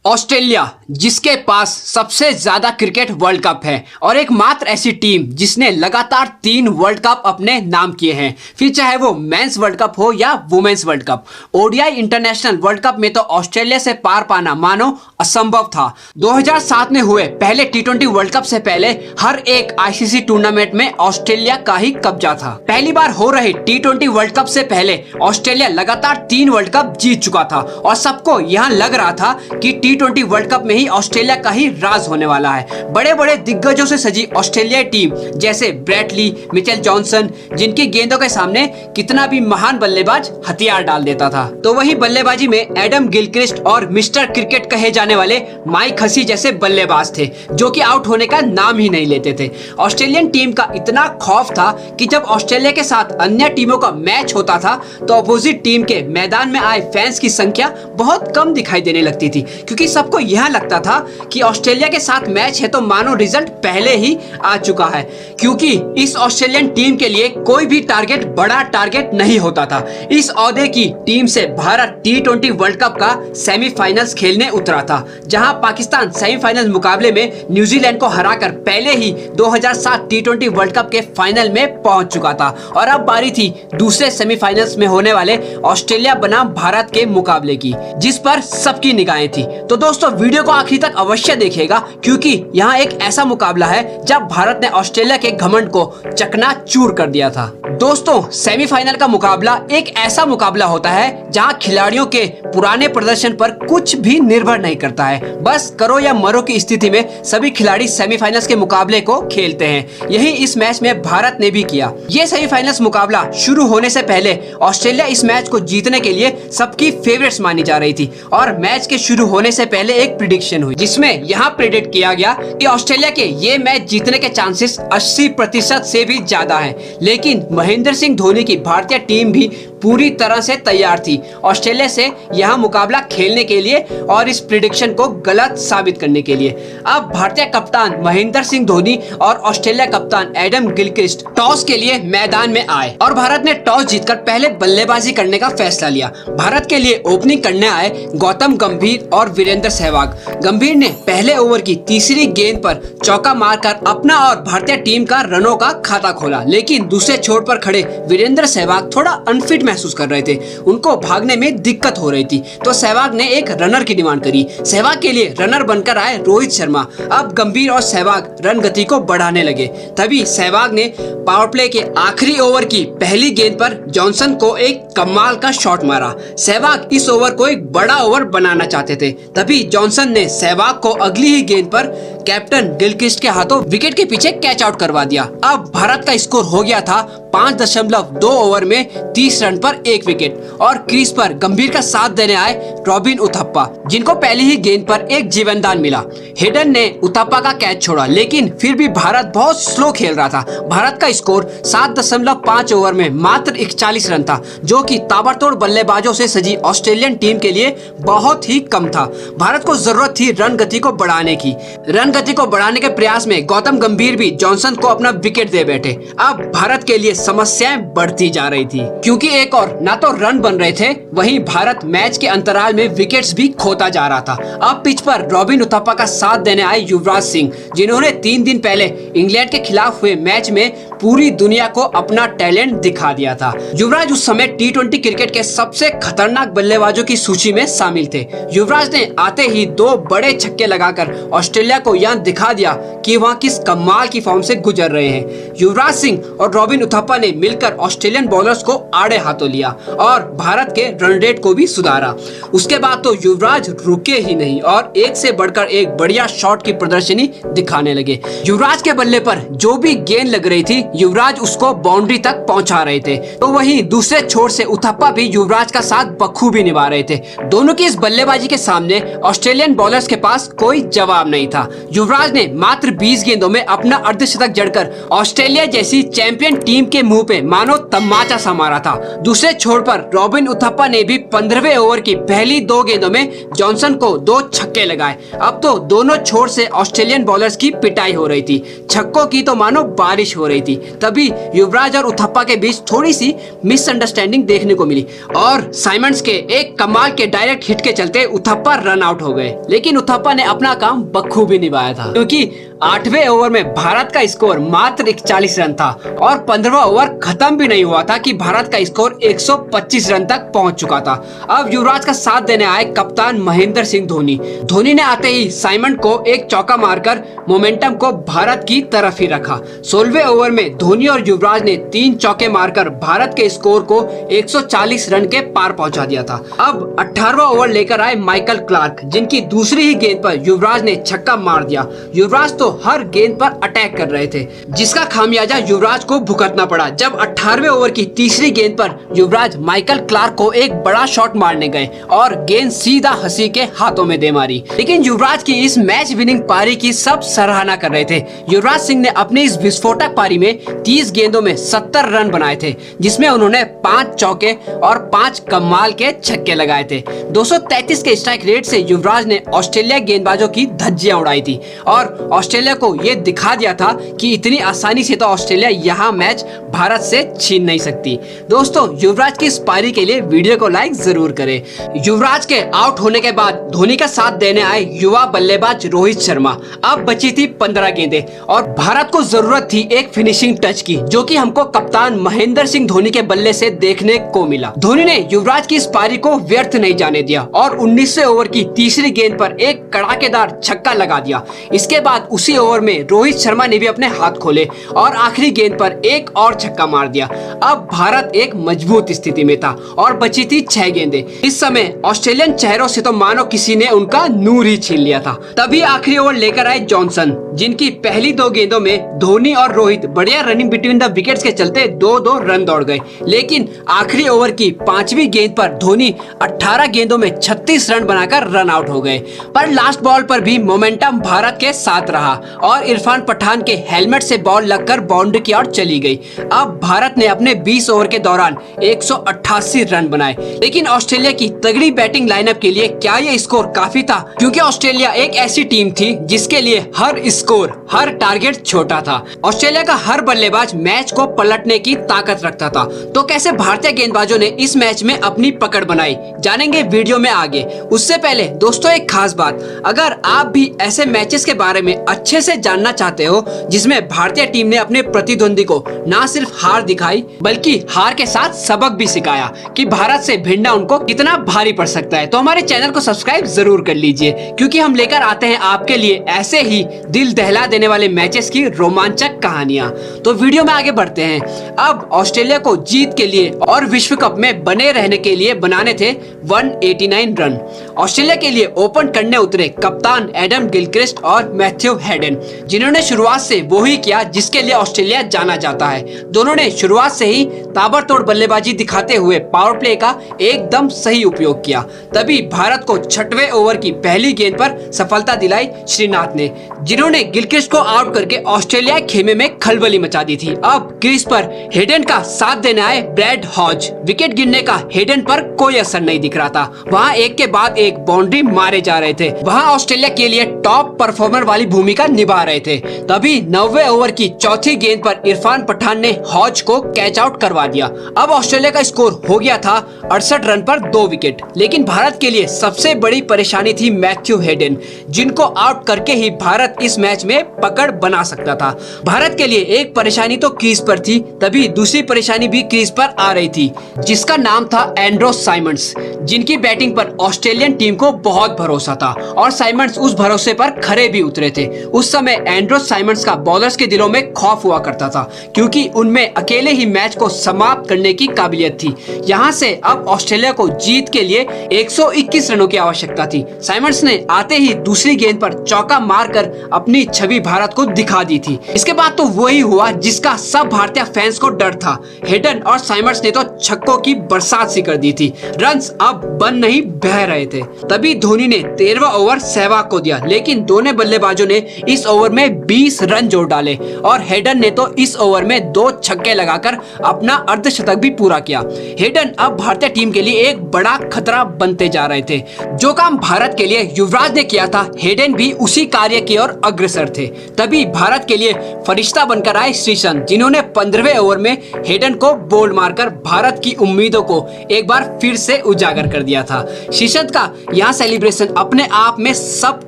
Australia जिसके पास सबसे ज्यादा क्रिकेट वर्ल्ड कप है और एकमात्र ऐसी टीम जिसने लगातार 3 वर्ल्ड कप अपने नाम किए हैं, फिर चाहे वो मेंस वर्ल्ड कप हो या women's World Cup. ODI international World Cup में तो ऑस्ट्रेलिया से पार पाना मानो असंभव था। 2007 में हुए पहले टी20 वर्ल्ड कप से पहले हर एक आईसीसी टूर्नामेंट में ऑस्ट्रेलिया का ही कब्जा था। पहली बार हो रहे टी20 वर्ल्ड कप से पहले ऑस्ट्रेलिया लगातार 3 वर्ल्ड कप जीत चुका था और सबको यहाँ लग रहा था कि टी20 वर्ल्ड कप में ही ऑस्ट्रेलिया का ही राज होने वाला है। बड़े बड़े दिग्गजों से सजी ऑस्ट्रेलियाई टीम जैसे ब्रेट ली, मिचेल जॉनसन, जिनकी गेंदों के सामने कितना भी महान बल्लेबाज हथियार डाल देता था, तो वही बल्लेबाजी में एडम गिलक्रिस्ट और मिस्टर क्रिकेट कहे जाने वाले माइक हसी जैसे बल्लेबाज थे जो कि आउट होने का नाम ही नहीं लेते थे। ऑस्ट्रेलियन टीम का इतना खौफ था कि जब ऑस्ट्रेलिया के साथ अन्य टीमों का मैच होता था तो अपोजिट टीम के मैदान में आए फैंस की संख्या बहुत कम दिखाई देने लगती थी, क्योंकि सबको यह लगता था कि ऑस्ट्रेलिया के साथ मैच है तो मानो रिजल्ट पहले ही आ चुका है, क्योंकि इस ऑस्ट्रेलियन टीम के लिए कोई भी टारगेट बड़ा टारगेट नहीं होता था। इस ओहदे की टीम से भारत टी20 वर्ल्ड कप का सेमीफाइनल्स खेलने उतरा था, जहां पाकिस्तान सेमीफाइनल मुकाबले में न्यूजीलैंड को हराकर पहले ही 2007 टी20 वर्ल्ड कप के फाइनल में पहुंच चुका था और अब बारी थी दूसरे सेमीफाइनल्स में होने वाले ऑस्ट्रेलिया बनाम भारत के मुकाबले की, जिस पर सबकी निगाहें थी। तो दोस्तों वीडियो को आखिरी तक अवश्य देखिएगा, क्योंकि यहाँ एक ऐसा मुकाबला है जब भारत ने ऑस्ट्रेलिया के घमंड को चकनाचूर कर दिया था। दोस्तों सेमीफाइनल का मुकाबला एक ऐसा मुकाबला होता है जहां खिलाड़ियों के पुराने प्रदर्शन पर कुछ भी निर्भर नहीं करता है। बस करो या मरो की स्थिति में सभी खिलाड़ी सेमीफाइनल्स के मुकाबले को खेलते हैं। यही इस मैच में भारत ने भी किया। ये सेमीफाइनल्स मुकाबला शुरू होने से पहले ऑस्ट्रेलिया इस मैच को जीतने के लिए सबकी फेवरेट्स मानी जा रही थी और मैच के शुरू होने से पहले एक प्रिडिक्शन हुई जिसमें यहाँ प्रेडिक्ट किया गया कि ऑस्ट्रेलिया के ये मैच जीतने के चांसेस 80% से भी ज्यादा हैं। लेकिन महेंद्र सिंह धोनी की भारतीय टीम भी पूरी तरह से तैयार थी ऑस्ट्रेलिया से यहां मुकाबला खेलने के लिए और इस प्रिडिक्शन को गलत साबित करने के लिए। अब भारतीय कप्तान महेंद्र सिंह धोनी और ऑस्ट्रेलिया कप्तान एडम गिलक्रिस्ट टॉस के लिए मैदान में आए और भारत ने टॉस जीतकर पहले बल्लेबाजी करने का फैसला लिया। भारत के लिए ओपनिंग करने आए गौतम गंभीर और वीरेंद्र सहवाग। गंभीर ने पहले ओवर की तीसरी गेंद पर चौका मारकर अपना और भारतीय टीम का रनों का खाता खोला, लेकिन दूसरे छोर पर खड़े वीरेंद्र सहवाग थोड़ा अनफिट महसूस कर रहे थे। उनको भागने में दिक्कत हो रही थी, तो सहवाग ने एक रनर की डिमांड करी। सहवाग के लिए रनर बनकर आए रोहित शर्मा। अब गंभीर और सहवाग रन गति को बढ़ाने लगे। तभी सहवाग ने पावर प्ले के आखिरी ओवर की पहली गेंद पर जॉनसन को एक कमाल का शॉट मारा। सहवाग इस ओवर को एक बड़ा ओवर बनाना चाहते थे। तभी जॉनसन ने सहवाग को अगली ही गेंद पर कैप्टन गिलक्रिस्ट के हाथों विकेट के पीछे कैच आउट करवा दिया। अब भारत का स्कोर हो गया था 5.2 ओवर में 30 रन पर 1 विकेट और क्रीज पर गंभीर का साथ देने आए रॉबिन उथप्पा, जिनको पहली ही गेंद पर एक जीवनदान मिला। हेडन ने उथप्पा का कैच छोड़ा, लेकिन फिर भी भारत बहुत स्लो खेल रहा था। भारत का स्कोर 7.5 ओवर में मात्र 41 रन था, जो कि ताबड़तोड़ बल्लेबाजों से सजी ऑस्ट्रेलियन टीम के लिए बहुत ही कम था। भारत को जरूरत थी रन गति को बढ़ाने की। रन गति को बढ़ाने के प्रयास में गौतम गंभीर भी जॉनसन को अपना विकेट दे बैठे। अब भारत के लिए समस्याएं बढ़ती जा रही थी, क्योंकि एक और ना तो रन बन रहे थे, वहीं भारत मैच के अंतराल में विकेट्स भी खोता जा रहा था। अब पिच पर रॉबिन उथप्पा का साथ देने आए युवराज सिंह, जिन्होंने 3 दिन पहले इंग्लैंड के खिलाफ हुए मैच में पूरी दुनिया को अपना टैलेंट दिखा दिया था। युवराज उस समय टी20 क्रिकेट के सबसे खतरनाक बल्लेबाजों की सूची में शामिल थे। युवराज ने आते ही 2 बड़े छक्के लगाकर ऑस्ट्रेलिया को यह दिखा दिया कि वह किस कमाल की फॉर्म से गुजर रहे हैं। युवराज सिंह और रॉबिन उथप्पा ने मिलकर ऑस्ट्रेलियन बॉलर्स को आड़े हाथों लिया और भारत के रन रेट को भी सुधारा। उसके बाद तो युवराज रुके ही नहीं और एक से बढ़कर एक बढ़िया शॉट की प्रदर्शनी दिखाने लगे। युवराज के बल्ले पर जो भी गेंद लग रही थी, युवराज उसको बाउंड्री तक पहुंचा रहे थे, तो वहीं दूसरे छोर से उथप्पा भी युवराज का साथ बखूबी निभा रहे थे। दोनों की इस बल्लेबाजी के सामने ऑस्ट्रेलियन बॉलर्स के पास कोई जवाब नहीं था। युवराज ने मात्र 20 गेंदों में अपना अर्धशतक जड़कर ऑस्ट्रेलिया जैसी चैंपियन टीम के मुंह पे मानो तमाचा सा मारा था। दूसरे छोर पर रॉबिन उथप्पा ने भी 15वें ओवर की पहली 2 गेंदों में जॉनसन को 2 छक्के लगाए। अब तो दोनों छोर से ऑस्ट्रेलियन बॉलर्स की पिटाई हो रही थी, छक्कों की तो मानो बारिश हो रही थी। तभी युवराज और उथप्पा के बीच थोड़ी सी मिसअंडरस्टैंडिंग देखने को मिली और साइमंड्स के एक कमाल के डायरेक्ट हिट के चलते उथप्पा रन आउट हो गए। लेकिन उथप्पा ने अपना काम बखूबी निभाया था, क्योंकि 8वें ओवर में भारत का स्कोर मात्र 41 रन था और 15वां ओवर खत्म भी नहीं हुआ था कि भारत का स्कोर 125 रन तक पहुंच चुका था। अब युवराज का साथ देने आए कप्तान महेंद्र सिंह धोनी। धोनी ने आते ही साइमंड को एक चौका मारकर मोमेंटम को भारत की तरफ ही रखा। 16वें ओवर में धोनी और युवराज ने 3 चौके मारकर भारत के स्कोर को 140 रन के पार पहुंचा दिया था। अब 18वां ओवर लेकर आए माइकल क्लार्क, जिनकी दूसरी ही गेंद पर युवराज ने छक्का मार दिया। युवराज तो हर गेंद पर अटैक कर रहे थे, जिसका खामियाजा युवराज को भुगतना पड़ा जब 18वें ओवर की तीसरी गेंद पर युवराज माइकल क्लार्क को एक बड़ा शॉट मारने गए और गेंद सीधा हसी के हाथों में दे मारी। लेकिन युवराज की इस मैच विनिंग पारी की सब सराहना कर रहे थे। युवराज सिंह ने अपनी इस विस्फोटक पारी में 30 गेंदों में 70 रन बनाए थे, जिसमें उन्होंने 5 चौके और 5 कमाल के छक्के लगाए थे। 233 के स्ट्राइक रेट से युवराज ने ऑस्ट्रेलिया गेंदबाजों की धज्जियां उड़ाई थी और ऑस्ट्रेलिया को ये दिखा दिया था कि इतनी आसानी से तो ऑस्ट्रेलिया यहाँ मैच भारत से छीन नहीं सकती। दोस्तों, युवराज की इस पारी के लिए वीडियो को लाइक जरूर करें। युवराज के आउट होने के बाद धोनी का साथ देने आए युवा बल्लेबाज रोहित शर्मा। अब बची थी 15 गेंदें और भारत को जरूरत थी एक फिनिशिंग टच की, जो कि हमको कप्तान महेंद्र सिंह धोनी के बल्ले से देखने को मिला। धोनी ने युवराज की इस पारी को व्यर्थ नहीं जाने दिया और 19वें ओवर की तीसरी गेंद पर एक कड़ाकेदार छक्का लगा दिया। इसके बाद उसी ओवर में रोहित शर्मा ने भी अपने हाथ खोले और आखिरी गेंद पर एक और छक्का मार दिया। अब भारत एक मजबूत स्थिति में था और बची थी 6 गेंदें। इस समय ऑस्ट्रेलियन चेहरों से तो मानो किसी ने उनका नूर ही छीन लिया था। तभी आखिरी ओवर लेकर आए जॉनसन, जिनकी पहली 2 गेंदों में धोनी और रोहित बढ़िया रनिंग बिटवीन द विकेट्स के चलते 2-2 रन दौड़ गए। लेकिन आखिरी ओवर की 5वीं गेंद पर धोनी 18 गेंदों में 36 रन बनाकर रन आउट हो गए। पर लास्ट बॉल पर भी मोमेंटम भारत के साथ रहा और इरफान पठान के हेलमेट से बॉल लगकर बाउंड्री की ओर चली गई। अब भारत ने अपने 20 ओवर के दौरान 188 रन बनाए। लेकिन ऑस्ट्रेलिया की तगड़ी बैटिंग लाइनअप के लिए क्या ये स्कोर काफी था? क्योंकि ऑस्ट्रेलिया एक ऐसी टीम थी जिसके लिए हर स्कोर, हर टारगेट छोटा था। ऑस्ट्रेलिया का हर बल्लेबाज मैच को पलटने की ताकत रखता था। तो कैसे भारतीय गेंदबाजों ने इस मैच में अपनी पकड़ बनाई, जानेंगे वीडियो में आगे। उससे पहले दोस्तों एक खास बात, अगर आप भी ऐसे मैचेस के बारे में अच्छे से जानना चाहते हो जिसमें भारतीय टीम ने अपने प्रतिद्वंदी को ना सिर्फ हार दिखाई बल्कि हार के साथ सबक भी सिखाया कि भारत से भिड़ना उनको कितना भारी पड़ सकता है, तो हमारे चैनल को सब्सक्राइब जरूर कर लीजिए, क्योंकि हम लेकर आते हैं आपके लिए ऐसे ही दिल दहला देने वाले मैचेस की रोमांचक कहानियां। तो वीडियो में आगे बढ़ते हैं। अब ऑस्ट्रेलिया को जीत के लिए और विश्व कप में बने रहने के लिए बनाने थे 189 रन। ऑस्ट्रेलिया के लिए ओपन करने उतरे कप्तान एडम गिलक्रिस्ट और मैथ्यू हेडन, जिन्होंने शुरुआत से वो ही किया जिसके लिए ऑस्ट्रेलिया जाना जाता है। दोनों ने शुरुआत से ही ताबड़तोड़ बल्लेबाजी दिखाते हुए पावर प्ले का एकदम सही उपयोग किया। तभी भारत को 6वें ओवर की पहली गेंद पर सफलता दिलाई श्रीनाथ ने, जिन्होंने गिलक्रिस्ट को आउट करके ऑस्ट्रेलिया खेमे में खलबली मचा दी थी। अब क्रीज पर हेडन का साथ देने आए ब्रैड हॉज। विकेट गिरने का हेडन पर कोई असर नहीं दिख रहा था। वहाँ एक के बाद एक बाउंड्री मारे जा रहे थे। वहाँ ऑस्ट्रेलिया के लिए टॉप परफॉर्मर वाली भूमिका निभा रहे थे। तभी 9वें ओवर की चौथी गेंद पर इरफान पठान ने हॉज को कैच आउट करवा दिया। अब ऑस्ट्रेलिया का स्कोर हो गया था 68 रन पर 2 विकेट। लेकिन भारत के लिए सबसे बड़ी परेशानी थी मैथ्यू हेडन, जिनको आउट करके ही भारत इस मैच में पकड़ बना सकता था। भारत के लिए एक परेशानी तो क्रीज पर थी, तभी दूसरी परेशानी भी क्रीज पर आ रही थी, जिसका नाम था एंड्रो साइमंड्स, जिनकी बैटिंग पर ऑस्ट्रेलियन टीम को बहुत भरोसा था और साइमंड्स उस भरोसे पर खरे भी उतरे थे। उस समय एंड्रो साइमंड्स का बॉलर्स के दिलों में खौफ हुआ करता था, क्योंकि उनमें अकेले ही मैच को समाप्त करने की काबिलियत थी। यहाँ से अब ऑस्ट्रेलिया को जीत के लिए 121 रनों की आवश्यकता थी। साइमंड्स ने आते ही दूसरी गेंद पर चौका मारकर अपनी छवि भारत को दिखा दी थी। इसके बाद तो वही हुआ जिसका सब भारतीय फैंस को डर था। हेडन और साइमंड्स ने तो छक्कों की बरसात सी कर दी थी। रन्स अब बन नहीं बह रहे थे। तभी धोनी ने 13वां ओवर सहवाग को दिया, लेकिन दोनों बल्लेबाजों ने इस ओवर में 20 रन जोड़ डाले और हेडन ने तो इस ओवर में 2 छक्के लगाकर अपना अर्धशतक भी पूरा किया। हेडन अब भारतीय टीम के लिए एक बड़ा खतरा बनते जा रहे थे। जो काम भारत के लिए युवराज ने किया था, हेडन भी उसी कार्य की ओर अग्रसर थे। तभी भारत के लिए फरिश्ता बनकर आए श्रीसंत, जिन्होंने 15वें ओवर में हेडन को बोल्ड मारकर भारत की उम्मीदों को एक बार फिर से उजागर कर दिया था। श्रीसंत का यहाँ सेलिब्रेशन अपने आप में सब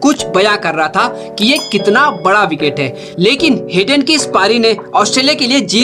कुछ बयां कर रहा था कि ये कितना बड़ा विकेट है। लेकिन हेडन की इस पारी ने ऑस्ट्रेलिया के लिए जीत